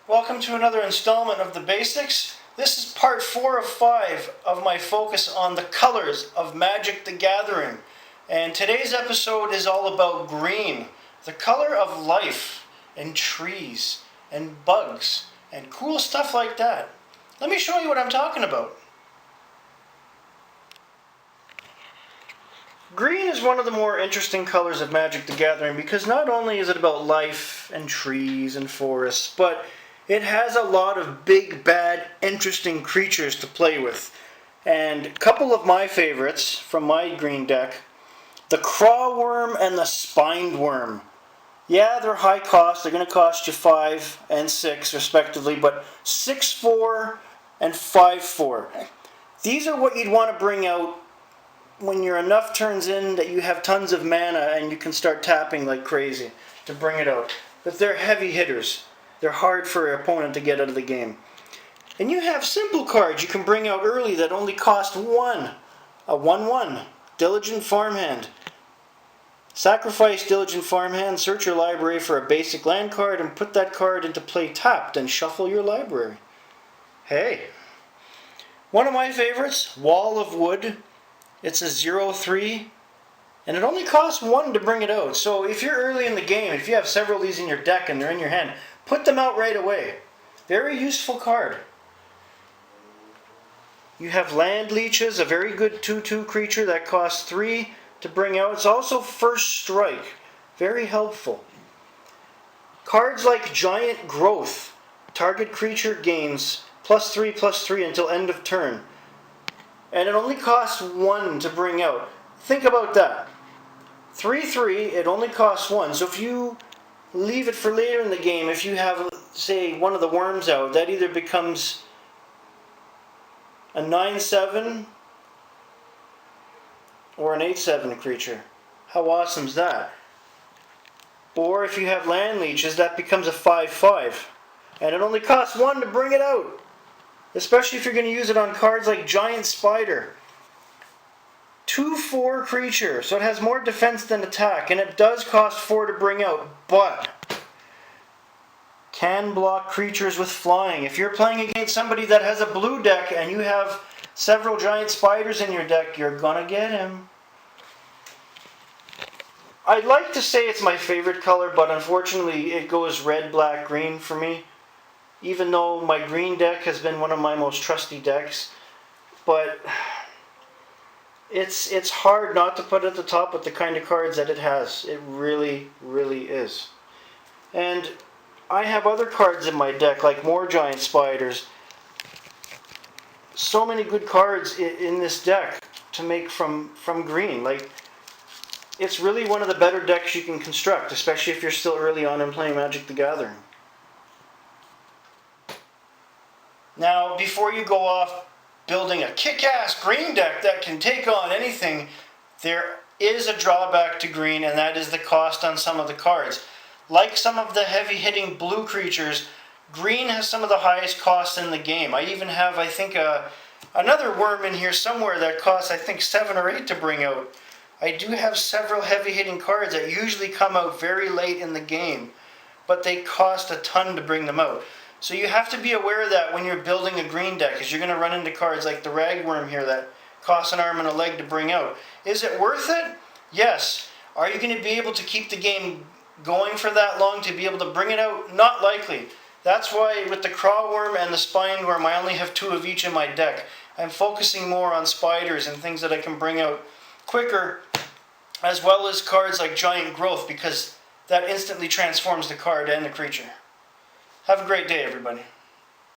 Welcome to another installment of the Basics. This is part 4 of 5 of my focus on the colors of Magic the Gathering. And today's episode is all about green, the color of life and trees and bugs and cool stuff like that. Let me show you what I'm talking about. Green is one of the more interesting colors of Magic the Gathering because not only is it about life and trees and forests, but it has a lot of big, bad, interesting creatures to play with. And a couple of my favorites from my green deck, the Crawworm and the Spined Worm. Yeah, they're high cost. They're going to cost you 5 and 6 respectively, but 6/4 and 5/4. These are what you'd want to bring out when you're enough turns in that you have tons of mana and you can start tapping like crazy to bring it out. But they're heavy hitters. They're hard for your opponent to get out of the game. And you have simple cards you can bring out early that only cost 1. A 1/1. Diligent Farmhand. Sacrifice Diligent Farmhand, search your library for a basic land card, and put that card into play tapped and shuffle your library. Hey. One of my favorites, Wall of Wood. It's a 0/3. And it only costs 1 to bring it out. So if you're early in the game, if you have several of these in your deck and they're in your hand, put them out right away. Very useful card. You have Land Leeches, a very good 2/2 creature that costs 3 to bring out. It's also First Strike. Very helpful. Cards like Giant Growth. Target creature gains +3/+3 until end of turn. And it only costs 1 to bring out. Think about that. 3/3, it only costs 1. So if you leave it for later in the game, if you have, say, one of the worms out, that either becomes a 9/7 or an 8/7 creature. How awesome is that? Or if you have Land Leeches, that becomes a 5/5. And it only costs 1 to bring it out. Especially if you're going to use it on cards like Giant Spider. 2/4 creature, so it has more defense than attack, and it does cost 4 to bring out, but can block creatures with flying. If you're playing against somebody that has a blue deck and you have several Giant Spiders in your deck, you're gonna get him. I'd like to say it's my favorite color, but unfortunately it goes red, black, green for me. Even though my green deck has been one of my most trusty decks, but it's hard not to put it at the top with the kind of cards that it has. It really, really is. And I have other cards in my deck, like more Giant Spiders. So many good cards in this deck to make from green. Like, it's really one of the better decks you can construct, especially if you're still early on in playing Magic the Gathering. Now, before you go off building a kick-ass green deck that can take on anything, there is a drawback to green, and that is the cost on some of the cards. Like some of the heavy-hitting blue creatures, green has some of the highest costs in the game. I even have, I think, another worm in here somewhere that costs, I think, 7 or 8 to bring out. I do have several heavy-hitting cards that usually come out very late in the game, but they cost a ton to bring them out. So you have to be aware of that when you're building a green deck, because you're going to run into cards like the Ragworm here that costs an arm and a leg to bring out. Is it worth it? Yes. Are you going to be able to keep the game going for that long to be able to bring it out? Not likely. That's why with the Crawworm and the Spined Worm, I only have 2 of each in my deck. I'm focusing more on spiders and things that I can bring out quicker, as well as cards like Giant Growth, because that instantly transforms the card and the creature. Have a great day, everybody.